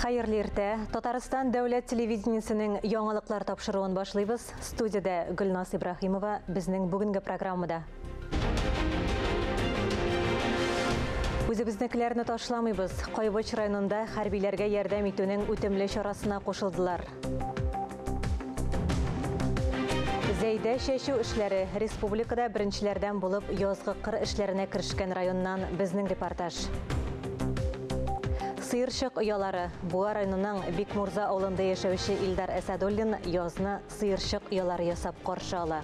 Хайырлы иртә. Татарстан дәүләт телевидениесенең яңалыклар тапшыруын башлыйбыз. Студияда Гөлнас Ибрахимова безнең бүгенге программада. Үзебезнекеләрне ташламыйбыз. Кайбыч районында хәрбиләргә ярдәм итүнең үтемле чарасына кушылдылар. Зәйдә чәчү эшләре республикада беренчеләрдән булып язгы кыр эшләренә керешкән районнан безнең репортаж. Сыйырчык оялары. Буа районының Бикмурза авылында яшәүче Илдар Әсәдуллин язны сыйырчык оялары ясап каршы ала.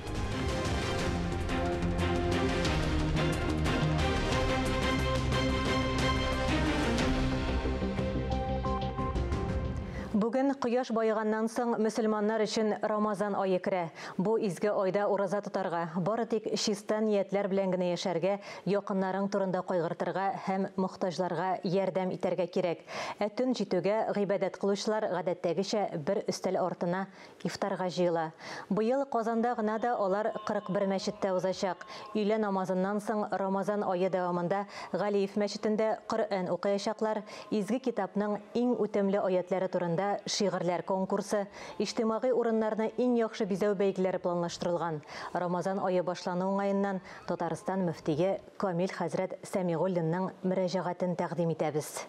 Бүген кояш байыганнан соң мөселманнар өчен Рамазан ае керә. Бу изге айда ураза тотарга, бары тик чистан ниятләр белән генә яшәргә, якыннарың турында кайгыртырга һәм мохтаҗларга ярдәм итәргә кирәк. Төн җитүгә гыйбадәт кылучылар гадәттәгечә бер өстәл артына ифтарга җыела. Быел Казанда гына да алар 41 мәчеттә узачак. Өйлә намазыннан соң Рамазан ае дәвамында Галиев мәчетендә Коръән укыячаклар, изге китапның иң үтемле аятлары турында шигырьләр конкурсы, иҗтимагый урыннарны иң яхшы бизәү бәйгеләре планлаштырылган. Рамазан ае башлану уңаеннан Татарстан мөфтие Камил хәзрәт Сәмигуллинның мөрәҗәгатен тәкъдим итәбез.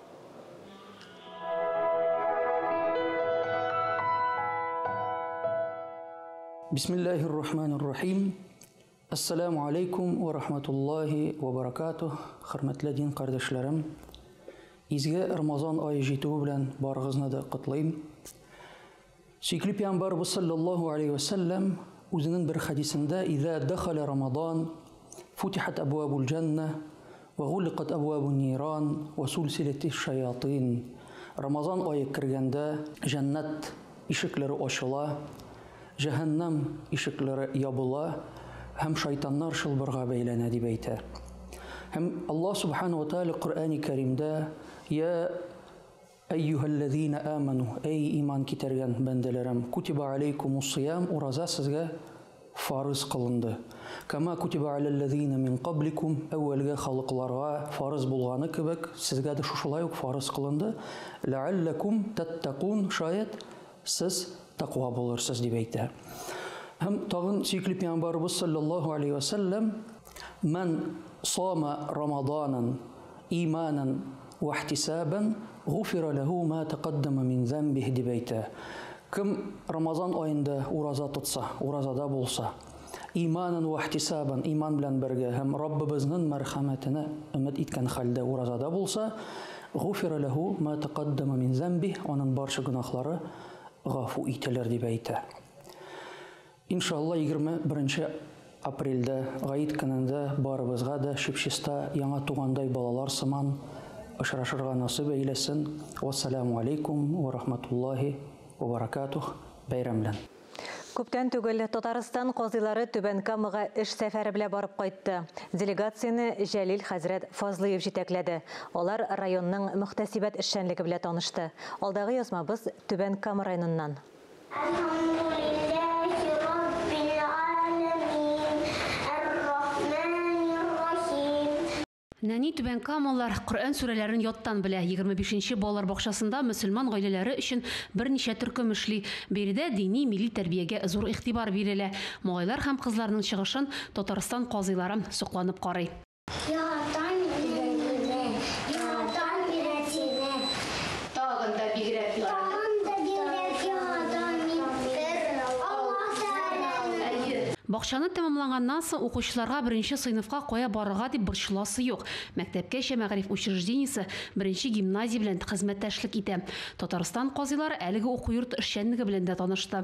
Бисмиллаһир-рахманир-рахим. Ассаламу алейкум ва рахматуллахи ва баракатух. Хөрмәтле дин кардәшләрем. Изге Рамазан айы җитүе белән барыгызны да котлыйм. Сөйкле Пәйгамбәрбез саллаллаху алейхи ва саллям үзенең бер хадисендә "Иза дахала Рамазан, футихат абвабул джанна ва гулиқат абвабун ниран ва сулсилатиш шаятин." Рамазан айы кергәндә җәннәт ишекләре ачыла, җәһәннәм ишекләре ябыла һәм шайтаннар шылбырга бәйләнә дип әйтә. Һәм Аллаһ субханаһу ва тааля Коръәни Кәримдә "Я әйюһәлләзина аману", эй иман китергән бәндәләрем, кутиба алейкумус сиям, ураза сезгә фарыз кылынды. Кама кутиба алелләзина мин кабликум, әүвәлгә халыкларга фарыз булганы кебек, сезгә дә шушылай ук фарыз кылынды. Ләалләкум таттакун, шаят сез тақва булырсыз дип әйтә. Һәм тагын сөйкле Пәйгамбәрбез саллаллаху алейхи ва саллям "Ман сама Рамаданан иманан ва ихтисабан, гуфира лаху ма тaqaddama мин занбихи" дип әйтә. Кем Рамазан аенда ураза тотса, уразада булса, иманан ва ихтисабан, иман белән бергә һәм Раббыбызның мәрхәмәтенә өмет иткән хәлдә уразада булса, гуфира лаху ма тaqaddama мин занбихи, аның барча гөнаһлары гафу ителер дип әйтә. Иншалла 21 апрельдә Гаит көнендә барыбызга да шипшиста яңа тугандай балалар сыман очрашырга насыйп әйләсен. Вассаламу алейкум ва рахматуллахи ва баракатух. Бәйрәм белән. Күптән түгел Татарстан казыйлары Түбән Камага эш сәфәре белән барып кайтты. Делегацияны Җәлил хәзрәт Фазлыев җитәкләде. Алар районның мөхтәсибәт эшчәнлеге белән танышты. Алдагы язмабыз Түбән Кама районыннан. Нәни Түбән Камалар Коръән сүрәләрен яттан белә. 25-нче балалар бакчасында мөселман гаиләләре өчен берничә төркем эшли. Биредә дини, милли тәрбиягә зур игътибар бирелә. Малайлар һәм кызларның чыгышын Татарстан казыйлары сокланып карый. Бакчаны тәмамлаганнан соң укучыларга беренче сыйныфка кая барырга дип борчыласы юк. Мәктәпкәчә мәгариф учреждениесе беренче гимназия белән хезмәттәшлек итә. Татарстан казыйлары әлеге уку йорты эшчәнлеге белән дә танышты.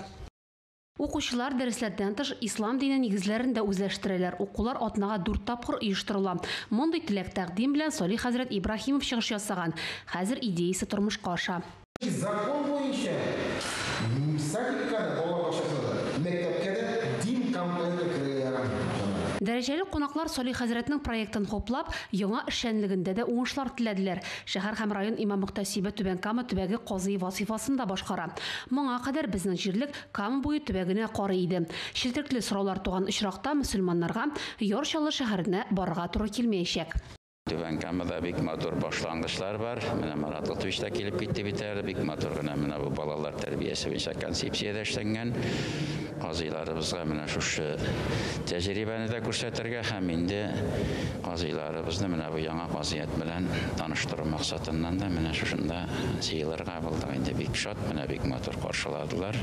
Укучылар дәресләрдән тыш ислам дине нигезләрен дә үзләштерәләр. Укулар атнага 4 тапкыр оештырыла. Мондый теләк тәкъдим белән Салих хәзрәт Ибрахимов чыгыш ясаган. Хәзер идеясе тормышка аша. Закон буенча сакиккада балалар бакчасында мәктәпкә дә дин кампаниясы кирәк. Дәрәҗәле кунаклар Салих хәзрәтнең проектын хоплап, яңа эшчәнлегендә дә уңышлар теләделәр. Шәһәр һәм район имам мөхтәсибе Түбән Кама төбәге казый вазифасын да башкара. Моңа кадәр безнең җирлек Кама буе төбәгенә карый иде. Челтекле сораулар туган очракта мөселманнарга Яр Чаллы шәһәренә барырга туры килмәячәк. Түбән Камада бик матур башлангычлар бар. Менә Марат Латвич та килеп китте бит әле. Бик матур гына менә бу балалар тәрбиясе буенча концепциядә эшләнгән. Казыйларыбызга менә шушы тәҗрибәне дә күрсәтергә һәм инде казыйларыбызны менә бу яңа вазiyat белән таныштыру максатыннан да менә шушында җыелырга булдык. Инде бик шат, менә бик матур каршыладылар.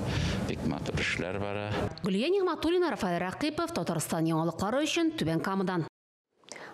Бик матур эшләр бара. Гөлия Нигъматуллина, Рафаэль Рақипов, Татарстан яңалыклары өчен Түбән Камадан.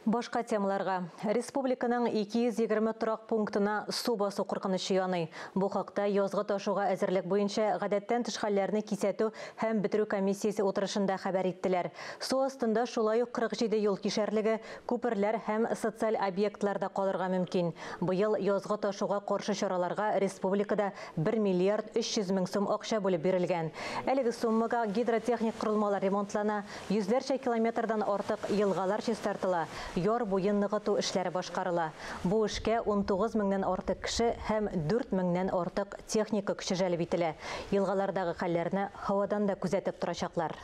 Башка темаларга. Республиканың 220 торак пунктына су басу куркынычы яный. Бу хакта язгы ташуга әзерлек буенча гадәттән тыш хәлләрне кисәтү һәм бетерү комиссиясе утырышында хәбәр иттеләр. Су астында шулай ук 47 юл кишәрлеге, күперләр һәм социаль объектларда калырга мөмкин. Быел язгы ташуга каршы чараларга республикада 1 миллиард 300 мең сум акча бүлеп бирелгән. Әлеге суммага гидротехник корылмалар ремонтлана, йөзләрчә километрдан артык елгалар чистартыла. Яр буен ныгыту эшләре башкарыла. Бу эшкә 19 меңнән артык кеше һәм 4 меңнән артык техника көче җәлеп ителә. Елгалардагы хәлләрне һавадан да күзәтеп торачаклар.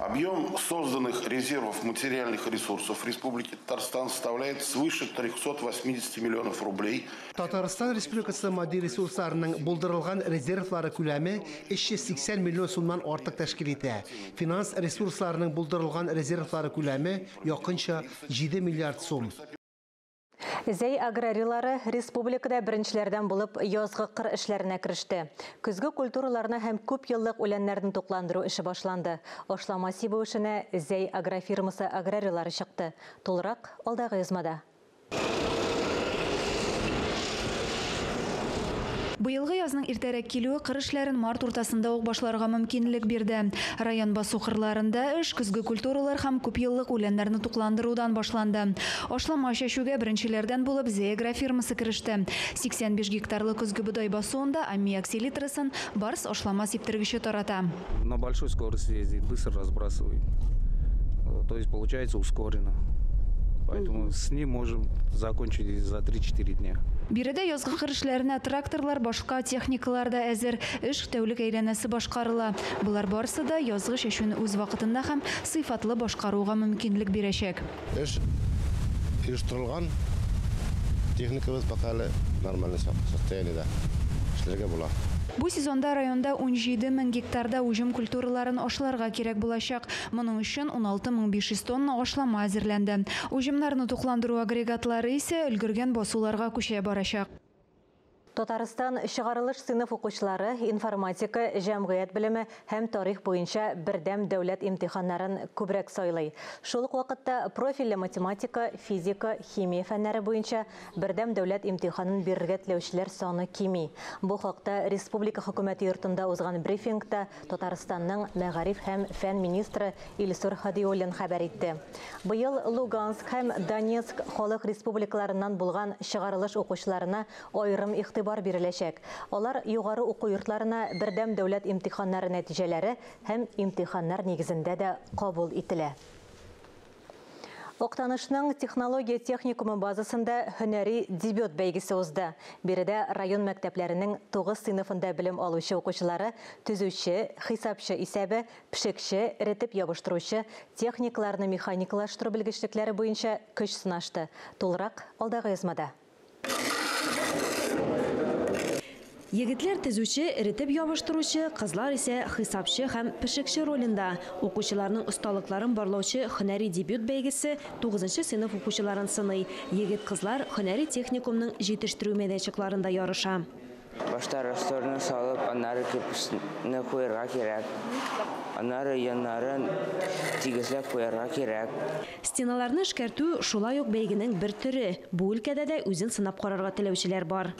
Объем созданных резервов материальных ресурсов Республики Татарстан составляет свыше 380 миллионов рублей. Татарстан Республикасы матди ресурсларының булдырылган резервлары күләме 380 миллион сумнан артык тәшкил итә. Финанс ресурсларының булдырылган резервлары күләме якынча 7 миллиард сум. Зәй аграрилары республикада беренчеләрдән булып язгы кыр эшләренә кереште. Көзге культураларны һәм күп еллык үләннәрне тукландыру эше башланды. Ашла массивы эшенә Зәй агрофирмасы аграрилары чыкты. Тулырак алдагы язмада. Быелгы язның иртәрәк килүе кыр эшләрен март уртасында ук башларга мөмкинлек бирде. Район басу кырларында эш көзге культуралар һәм күп еллык үләннәрне тукландырудан башланды. Ашлама чәчүгә беренчеләрдән булып Зәй агрофирмасы кереште. 85 гектарлы көзге бодай басуында аммиак селитрысын барс ашлама септергече тарата. На большой скорости ездит, быстро разбрасывает. То есть получается ускоренно. Поэтому с ним можем закончить за 3-4 дня. Биредә язгы кыр эшләренә тракторлар, башка техникалар да әзер, эш тәүлек әйләнәсе башкарыла. Булар барысы да язгы чәчүне үз вакытында һәм сыйфатлы башкаруга мөмкинлек бирәчәк. Эш оештырылган, техникабыз пока нормальный состояниедә эшләргә була. Бу сезонда районда 17 мең гектарда уҗым культураларын ашларга кирәк булачак. Моның өчен 16 500 тонна ашлама әзерләнде. Уҗымнарны тукландыру агрегатлары исә өлгергән басуларга күчә барачак. Татарстан чыгарылыш сыйныф укучылары информатика, җәмгыять белеме һәм тарих буенча бердәм дәүләт имтиханнарын күбрәк сайлый. Шул ук вакытта профильле математика, физика, химия фәннәре буенча бердәм дәүләт имтиханын бирергә теләүчеләр саны кими. Бу хакта республика хөкүмәте йортында узган брифингта Татарстанның мәгариф һәм фән министры Илсур Хадиуллин хәбәр итте. Быел Луганск һәм Донецк халык республикаларыннан булган чыгарылыш укучыларына аерым игътибар биреләчәк. Алар югары уку йортларына бердәм дәүләт имтиханнары нәтиҗәләре һәм имтиханнар нигезендә дә кабул ителә. Октанышның технология техникумы базасында һөнәри дебют бәйгесе узды. Биредә район мәктәпләренең 9 сыйныфында белем алучы укучылары төзүче, хисапчы исәбе, пешекче, рәтеп ябыштыручы, техникларны механикалаштыру белгечлекләре буенча көч сынашты. Тулырак алдагы язмада. Егетләр төзүче, рәтеп ябыштыручы, кызлар исә хисапчы һәм пешекче ролендә. Укучыларның осталыкларын барлаучы һөнәри дебют бәйгесе 9 сыйныф укучыларын сыный. Егет-кызлар һөнәри техникумның җитештерү мәйданчыкларында ярыша. Башта растворны салып, аннары кирпичне куярга кирәк. Аннары яннарын тигезләп куярга кирәк. Стеналарны эшкәртү шулай ук бәйгенең бер төре. Бу өлкәдә дә үзен сынап карарга теләүчеләр бар.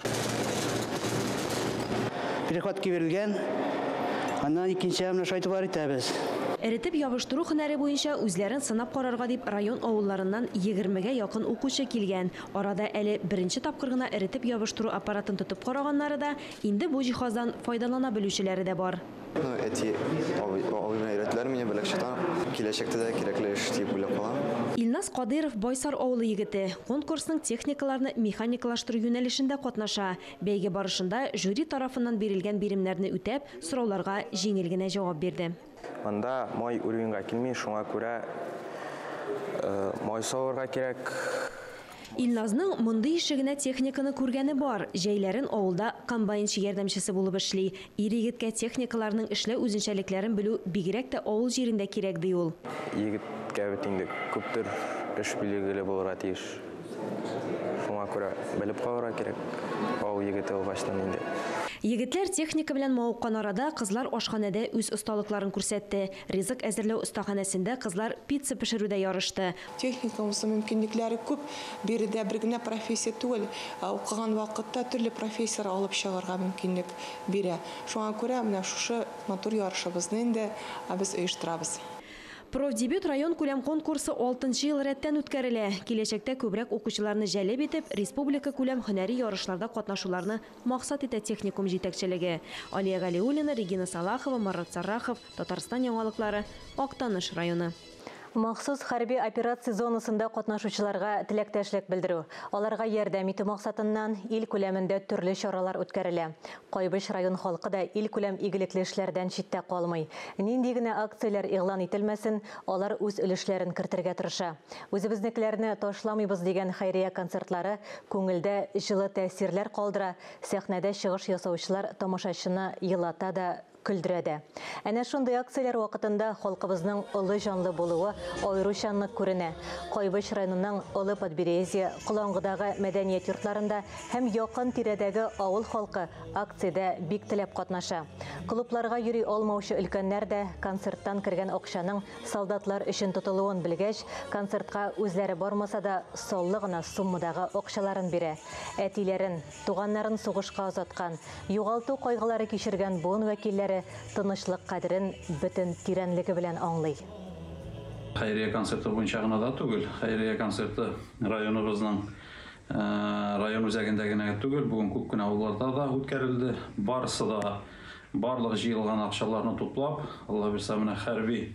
Перехватки бирелгән, аннан икенче менә шайтып бар итәбез. Рәтеп ябыштыру һөнәре буенча үзләрен сынап карарга дип район авылларыннан 20-гә якын укучы килгән. Арада әле беренче тапкыр гына рәтеп ябыштыру аппаратын тотып караганнары да, инде бу җиһаздан файдалана белүчеләре дә бар. Әти авыллар менә беләкчән киләчәктә дә кирәкле эш дип уйлап калам. Илназ Кадыров Байсар авылы егете. Конкурсның техникаларны механикалаштыру юнәлешендә катнаша. Бәйге барышында жюри тарафыннан бирелгән биремнәрне үтәп, сорауларга җиңел генә җавап бирде. Анда май уровеньга килми, шуңа күрә май савырга кирәк. Илназның мондый ишегенә техниканы күргәне бар. Җәйләрен авылда комбайнчы ярдәмчесе булып эшли. Ир-егеткә техникаларның эшләү үзенчәлекләрен белү бигрәк тә авыл җирендә кирәк ди ул. Егеткә бит инде күптер эш билгеле булырга тиеш. Шуңа күрә белеп калырга кирәк. Авыл егете ул баштан инде. Егетләр техника белән мавыккан арада кызлар ашханәдә үз осталыкларын күрсәтте. Ризык әзерләү остаханәсендә кызлар пицца пешерүдә ярышты. Техникамызның мөмкинлекләре күп. Биредә бер генә профессия түгел, укыган вакытта төрле профессор алып чыгарга мөмкинлек бирә. Шуңа күрә менә шушы матур ярышыбызны инде без оештырабыз. Профдебют район күләм конкурсы 6-нчы ел рәттән үткәрелә. Киләчәктә күбрәк укучыларны җәлеп итеп, республика күләм һөнәри ярышларда катнашуларны максат итә техникум җитәкчелеге. Алия Галиуллина, Регина Салахова, Марат Саррахов, Татарстан яңалыклары, Актаныш районы. Махсус хәрби операция зонасында катнашучыларга теләктәшлек белдерү. Аларга ярдәм итү максатыннан ил күләмендә төрле чаралар үткәрелә. Кайбыш район халкы да ил күләм игелекле эшләрдән читтә калмый. Нинди генә акцияләр игълан ителмәсен, алар үз өлешләрен кертергә тырыша. Үзебезнекеләрне ташламыйбыз дигән хәйрия концертлары күңелдә җылы тәэсирләр калдыра, сәхнәдә чыгыш ясаучылар тамашачыны елата да күлдерәдә. Әнә шундый акцияләр вакытында халкыбызның олы җанлы булуы аеручанлык күренә. Кайбыш районының олы Подберезье, Кулангыдагы мәдәният йортларында һәм якын тирәдәге авыл халкы акциядә бик теләп катнаша. Клубларга йөри алмаучы өлкәннәр дә концерттан кергән акчаның солдатлар өчен тотылуын белгәч, концертка үзләре бармаса да соллы гына суммадагы акчаларын бирә. Әтиләрен, туганнарын сугышка озаткан, югалту кайгылары кичергән буын вәкилләре тынычлык кадерен бөтен тирәнлеге белән аңлый. Хәйрия концерты буенча гына да түгел. Хәйрия концерты районыбызның район үзәгендә генә түгел, бүген күп кенә авылларда да үткәрелде. Барысы да барлык җыелган акчаларны туплап, Алла бирсә менә хәрби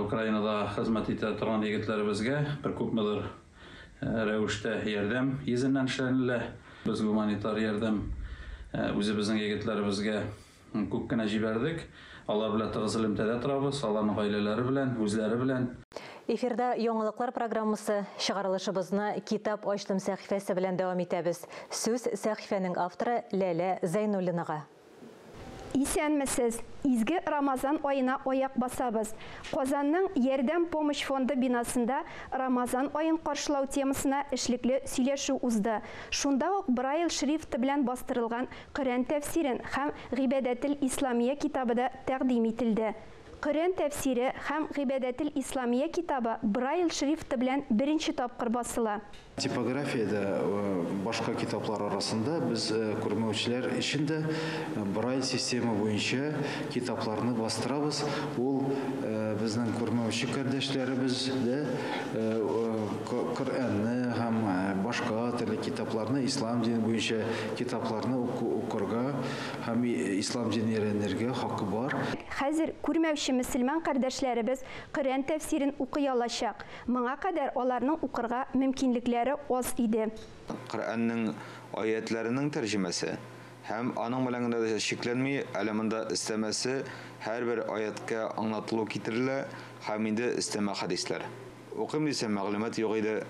Украинада хезмәт итә торган егетләребезгә бер күпмедер рәвештә ярдәм йөзеннән эшләнелә. Без гуманитар ярдәм үзебезнең егетләребезгә күп кенә җибәрдек. Алар белән тыгыз элемтәдә торабыз, аларның гаиләләре белән, үзләре белән. Эфирда яңалыклар программасы чыгарылышыбызны китап ачтым сәхифәсе белән дәвам итәбез. Сүз сәхифәнең авторы Ләлә Зәйнуллинага. Исәнмесез, изге Рамазан айына аяк басабыз. Казанның Ярдәм помощь фонды бинасында Рамазан айын каршылау темасына эшлекле сөйләшү узды. Шунда ук Braille шрифты белән бастырылган Коръән тәфсирен һәм Гыйбадәтел Исламия китабы да тәкъдим ителде. Коръән тәфсире һәм Гыйбадәтел Исламия китабы Braille шрифты белән беренче тапкыр басыла. Типографияда башка китаплар арасында без күрмәүчеләр өчен дә Braille система буенча китапларны бастырабыз. Ул безнең күрмәүче кардәшләребез дә Коръәнне һәм башка төрле китапларны, ислам дине буенча китапларны укырга һәм ислам динен өйрәнергә хакы бар. Хәзер күрмәүче мөселман кардәшләребез Коръән тәфсирен укый алачак. Моңа кадәр аларның укырга мөмкинлекләре аз иде. Коръәннең аятләренең тәрҗемәсе һәм аның белән генә шикләнми, әле монда истәмәсе һәрбер аятка аңлатылу китерелә һәм инде истәмә хадисләр. Укым дисәм мәгълүмат юк иде.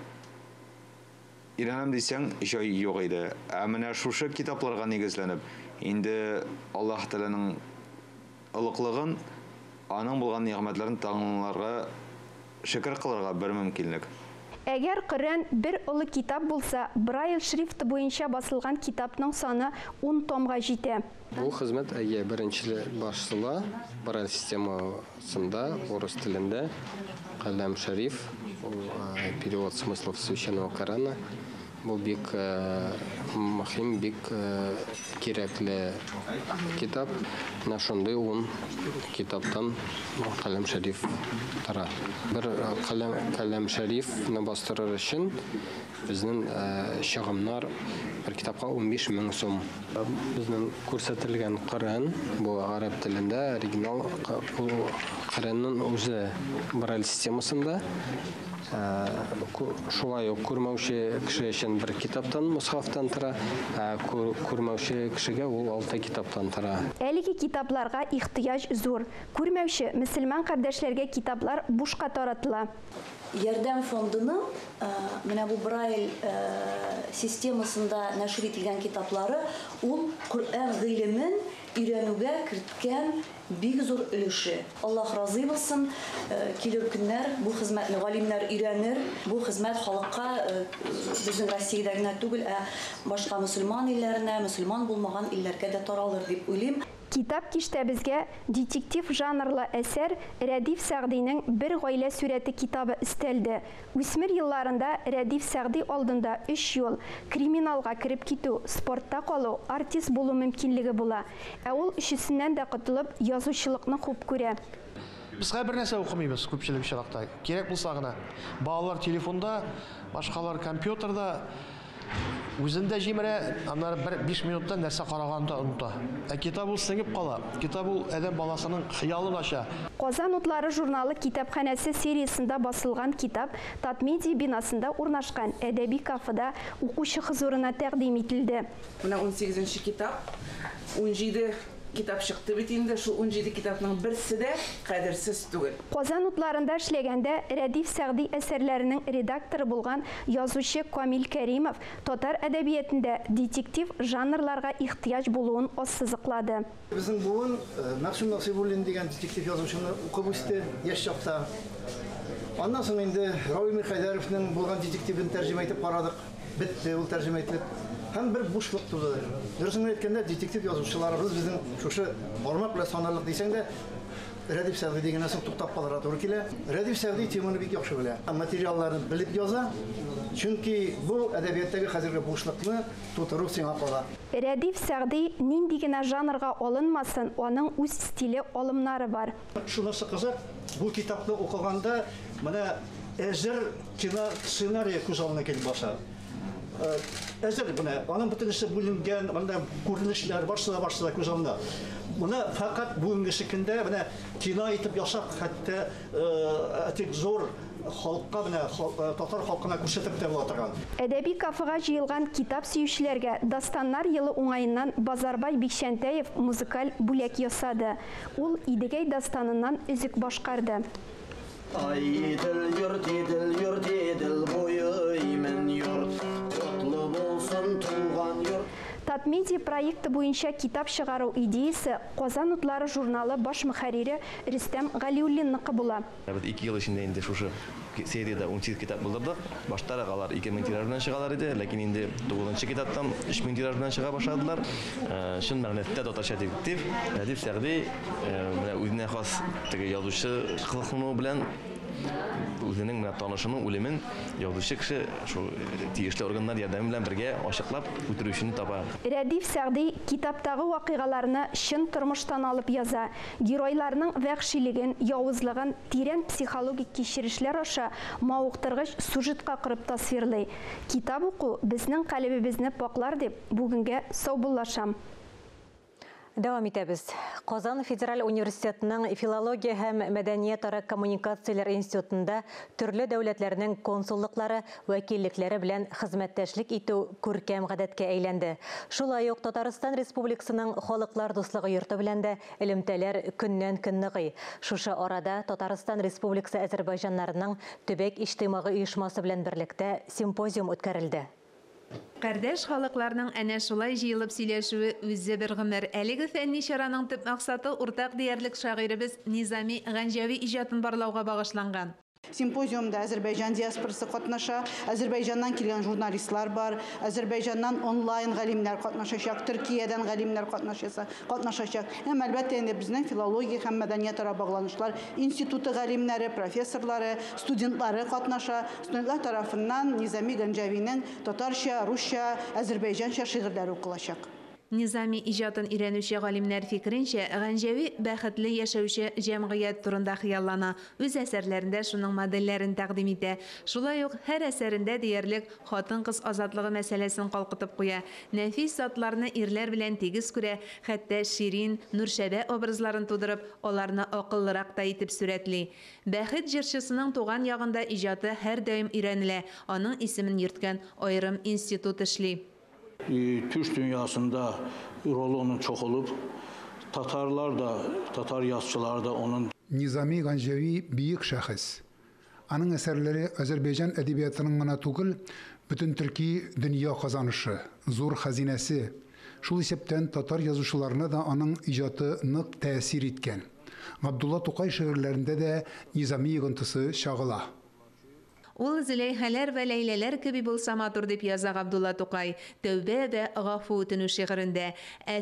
Иранам дисәң җай юк иде. Ә менә шушы китапларга нигезләнеп, инде Аллаһ Тәгаләнең ылыклыгын, аның булган нигъмәтләрен таңларга шөкр кылырга бер мөмкинлек. Әгәр Коръән бер олы китап булса, Braille шрифты буенча басылган китапның саны 10 томга җитә. Бу хезмәт беренче башла Braille системасында урыс телендә Калам шариф, перевод смыслов священного Корана. Бу бик мөһим, бик кирәкле китап. Нашондай 10 китаптан Калам шариф тора. Бер Калам шарифны бастырыр өчен безнең чыгымнар бер китапка 15 мең сум. Безнең күрсәтелгән Коръән бу араб телендә, оригинал Коръәннең үзе Braille системасында. Шулай ук күрмәүче кеше өчен бер китаптан, мусхафтан тора, күрмәүче кешегә ул 6 китаптан тора. Әлеге китапларга ихтыяҗ зур. Күрмәүче мөселман кардәшләргә китаплар бушка таратыла. Ярдәм фондының менә бу Braille системасында нәшр ителгән китаплары ул Коръән гыйлемен өйрәнүгә керткән бик зур өлеше. Аллаһ разый булсын, килер көннәр бу хезмәтне галимнәр өйрәнер, бу хезмәт халыкка безнең Россиядә генә түгел, башка мөселман илләренә, мөселман булмаган илләргә дә таралыр дип уйлыйм. Китап киштәбезгә детектив жанрлы әсәр Рәдиф Сәгъдинең бер гаилә сүрәте китабы өстәлде. Үсмер елларында Рәдиф Сәгъди алдында 3 ел криминалга кирип китү, спортта калу, артист булу мөмкинлеге була. Ә ул өчесеннән дә котылып, язучылыкны хуп күрә. Без бер нәрсә укымыйбыз күпчелек чакта. Кирәк булса гына. Балалар телефонда, башкалар компьютерда үзендә җимерә, аннары 5 минутта нәрсә караганды оныта. Ә китап ул сеңеп кала. Китап ул адәм баласының хыялын ача. Казан утлары журналы китапханәсе сериясендә басылган китап Татмедиа бинасында урнашкан әдәби кафеда укучы хозурына тәкъдим ителде. Менә 18-нче китап, 17 китап чыкты бит инде, шул 17 китапның берсе дә кадерсез түгел. Казан утларында эшләгәндә Рәдиф Сәгъди әсәрләренең редакторы булган язучы Камил Кәримов татар әдәбиятында детектив жанрларга ихтыяҗ булуын ассызыклады. Безнең буын Мәхсүм Насыйбуллин дигән детектив язучыны укып үсте яшь чакта. Аннан соң инде Равил Хайдаровның булган детективын тәрҗемә итеп карадык. Бетте ул тәрҗемә ителеп. Һәм бер бушлык туды. Дөресен әйткәндә, детектив язучыларыбыз безнең шушы бармак белән санарлык дисәң дә, Рәдиф Сәгъди дигәнәсен туктап калырга туры килә. Рәдиф Сәгъди теманы бик яхшы белә. Материалларны белеп яза. Чөнки бу әдәбияттагы хәзерге бушлыкны тутыру сиңа кала. Рәдиф Сәгъди нинди генә жанрга алынмасын, аның үз стиле, алымнары бар. Шунысы кызык, бу китапны укыганда менә әзер кино сценарий күз алдына килеп баса. Әзер менә аның бөтенесе бүленгән, анда күренешләр барсы да күз алдына. Моны фақат бүгенге көндә менә кино итеп ясап, хәтта тик зур халыкка менә татар халкына күрсәтеп тә була торган. Әдәби кафега җыелган китап сөючеләргә Дастаннар елы уңаеннан Базарбай Бикшәнтәев музыкаль бүләк ясады. Ул Идегәй дастаныннан үзек башкарды. Ай идел буйымен йорт, котлы булсын туган йорт. Татмедиа проекты буенча китап чыгару идеясы Казан утлары журналы баш мөхәррире Рөстәм Галиуллинныкы була. 2 ел эчендә инде шушы сериядә 18 китап булдырдык. Баштарак алар 2000 тираж белән чыгалар иде, ләкин инде 9нчы китаптан 3000 тираж белән чыга башладылар. Шун мәгънәдә татарча детектив Рәдиф Сәгъди менә үзенә хас теге язучы кылыклыгы белән үзенең менә танышының үлемен язучы кеше шу тиешле органнар ярдәме белән бергә ачыклап үтерүчене таба. Рәдиф Сәгъди китаптагы вакыйгаларны чын тормыштан алып яза. Геройларның вәхшилеген, явызлыгын тирән психологик кичерешләр аша мавыктыргыч сюжетка кырып тасвирлый. Китап уку безнең калебебезне паклар дип бүгенгә саубуллашам. Дәвам итәбез. Казан Федераль университетының филология һәм мәдәният-ара коммуникацияләр институтында төрле дәүләтләрнең консуллыклары, вәкиллекләре белән хезмәттәшлек итү күркәм гадәткә әйләнде. Шулай ук Татарстан Республикасының халыклар дуслыгы йорты белән дә элемтәләр көннән-көн ныгый. Шушы арада Татарстан Республикасы Азәрбайҗаннарының төбәк иҗтимагый оешмасы белән берлектә симпозиум үткәрелде. Кардәш халыкларның әнә шулай җыелып сөйләшүе үзе бер гомер. Әлеге фәнни чараның төп максаты уртак диярлек шагыйребез Низами Ганҗави иҗатын барлауга багышланган. Симпозиумда Азербайҗан диаспорасы катнаша, Азербайҗаннан килгән журналистлар бар, Азербайҗаннан онлайн галимнәр катнашачак, Төркиядән галимнәр катнашачак. Һәм әлбәттә инде безнең филология һәм мәдәният-ара багланышлар институты галимнәре, профессорлары, студентлары катнаша. Студентлар тарафыннан Низами Ганҗавиның татарча, русча, азербайҗанча шигырьләре укылачак. Низами иҗатын өйрәнүче галимнәр фикеренчә, Ганҗави бәхетле яшәүче җәмгыять турында хыяллана, үз әсәрләрендә шуның модельләрен тәкъдим итә. Шулай ук һәр әсәрендә диярлек хатын-кыз азатлыгы мәсьәләсен калкытып куя. Нәфис затларны ирләр белән тигез күрә, хәтта Ширин, Нуршәбә образларын тудырып, аларны акыллырак та итеп сүрәтли. Бәхет җырчысының туган ягында иҗаты һәр даим өйрәнелә. Аның исемен йөрткән аерым институт эшли. Türk dünyasında rolü onun çok olup, Tatar yazıçılar da onun. Nizami Ganjavi büyük şahıs. Аның әсәрләре Азербайҗан әдәбиятының гына түгел, бүтән төрки дөнья казанышы, зур хәзинәсе. Шул исәптән татар язучыларына да аның иҗаты нык тәэсир иткән. Габдулла Тукай шигырьләрендә дә низами йогынтысы чагыла. Ул Зөләйхәләр вә Ләйләләр кеби булса матур дип яза Габдулла Тукай. Тәүбә вә гафу үтенү шигырендә.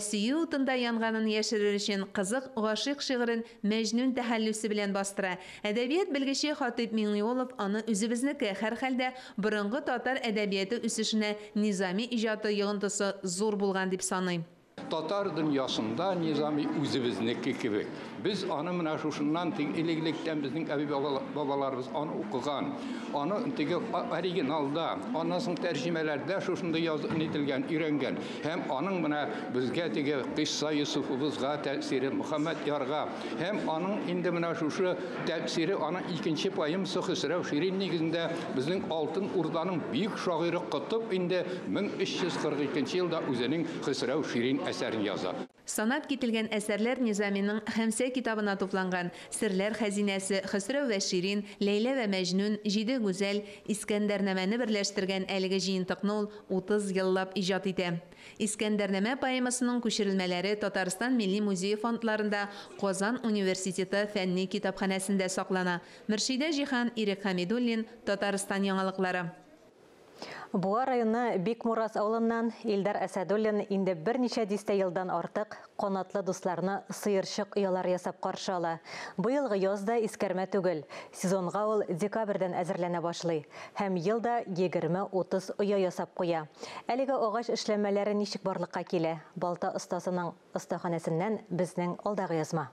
Сөю утында янганын яшерер өчен кызык гашыйк шигырен Мәҗнүн тәхәллүсе белән бастыра. Әдәбият белгече Хатип Миңнеулов аны үзебезнеке һәр хәлдә борынгы татар әдәбияты үсешенә низами иҗаты йогынтысы зур булган дип саный. Татар dünyasında nizami үзебезнеке кебек. Biz аны менә шушыннан тиң илеглектән безнең әби бабаларыбыз аны укыган. Аны теге оригиналда, аннан соң тәрҗемәләрдә шушында язып ителгән, өйрәнгән. Һәм аның менә безгә теге Кисса Юсуфыбызга тәэсире, Мөхәммәд Ярга, һәм аның инде менә шушы тәэсире аның икенче поэмасы Хисрәү Ширин нигезендә безнең Алтын Урданың бик шагыйре Кытып инде 1342 елда үзенең Хисрәү Ширин әсәрен яза. Санап кителгән әсәрләр Низаминың Хәмсә китабына тупланган. Серләр хәзинәсе, Хисрәү вә Ширин, Ләйлә вә Мәҗнүн, Җиде гүзәл, Искәндәрнамәне берләштергән әлеге җыентыкны ул 30 еллап иҗат итә. Искәндәрнамә поэмасының күчерелмәләре Татарстан Милли музее фондларында Казан университеты фәнни китапханәсендә саклана. Мөршидә Җихан, Ирек Хәмидуллин, Татарстан яңалыклары. Буа районы Бикмурас авылыннан Илдар Әсәдуллин инде берничә дистә елдан артык канатлы дусларны сыерчык оялар ясап каршы ала. Быелгы язда искәрмә түгел. Сезонга ул декабрьдән әзерләнә башлый. Һәм елда 20-30 оя ясап куя. Әлеге агач эшләмәләре ничек барлыкка килә? Балта остасының остаханәсеннән безнең алдагы язма.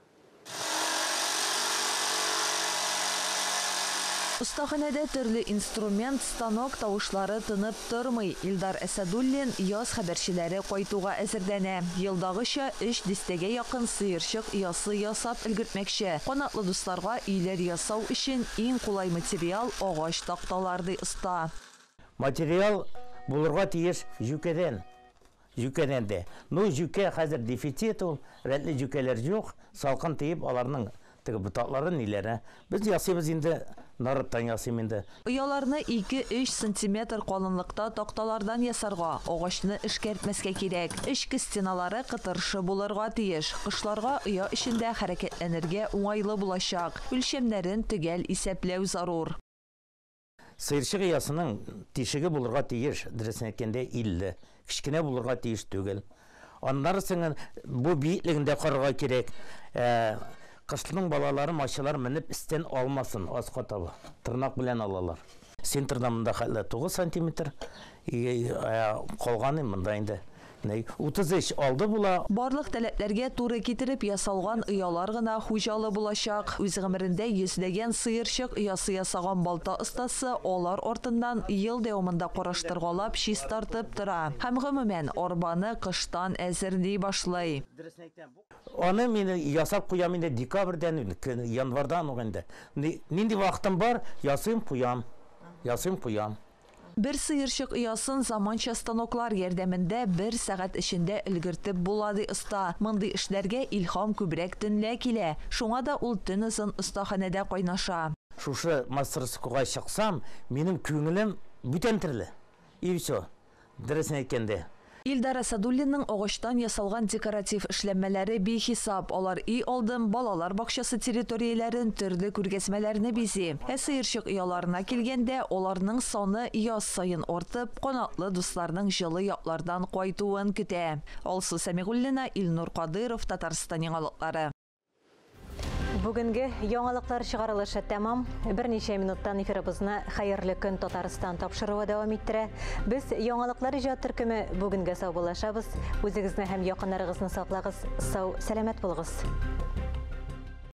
Остаханәдә төрле инструмент, станок тавышлары тынып тормый. Илдар Әсәдуллин яз хәбәрчеләре кайтуга әзерләнә. Елдагыча 3 дистәгә якын сыерчык ясы ясап өлгертмәкче. Канатлы дусларга өйләр ясау өчен иң кулай материал агач такталар ди оста. Материал булырга тиеш жүкәдән. Жүкәдән дә. Ну жүкә хәзер дефицит ул, рәтле жүкәләр юк, салкын тиеп аларның теге бутакларын ниләре. Без ясыйбыз инде нарыттан ясыйм инде. Ояларны 2-3 сантиметр калынлыкта такталардан ясарга, агачны эшкәртмәскә кирәк. Эчке стеналары кытыршы булырга тиеш. Кышларга оя эчендә хәрәкәтләнергә уңайлы булачак. Үлчәмнәрен төгәл исәпләү зарур. Сыерчык ясының тишеге булырга тиеш, дөресен әйткәндә 50. Кичкенә булырга тиеш түгел. Аннары соң бу биеклегендә карарга кирәк. Кышлының балалары машалар менеп истен алмасын, аз катабы. Тырнак белән алалар. Центрда монда хәллә 9 сантиметр, калганы монда инде 33 алды була. Барлык таләпләргә туры китереп ясалган оялар гына хуҗалы булачак. Үз гомерендә йөзләгән сыерчык оясы ясаган балта остасы алар артыннан ел дәвамында караштыргалап чис тартып тора. Һәм гомумән арбаны кыштан әзерли башлый. Аны мин ясап куям инде декабрьдән, январдан угында. Нинди вакытым бар, ясыйм куям. Бер сыерчык оясын заманча станоклар ярдәмендә 1 сәгать эчендә өлгертеп була ди оста. Мондый эшләргә илһам күбрәк төнлә килә. Шуңа да ул төн узын остаханәдә кайнаша. Шушы мастерскойга чыксам, минем күңелем бүтән төрле. И всё. Дөресен әйткәндә. Илдар Әсәдуллинның агачтан ясалган декоратив эшләнмәләре бихисап. Алар үй алдым, балалар бакчасы территорияләрен, төрле күргәзмәләрне бизи. Сыерчык ояларына килгәндә, аларның саны яз саен артып, канатлы дусларның җылы яклардан кайтуын көтә. Алсу Сәмигуллина, Илнур Кадыров, Татарстан яңалыклары. Бүгенге яңалыклар чыгарылышы тәмам. Берничә минуттан эфирыбызны хәерле көн Татарстан тапшыруы дәвам иттерә. Без яңалыклар иҗат төркеме бүгенгә сау булашабыз. Үзегезне һәм якыннарыгызны саклагыз. Сау, сәламәт булыгыз.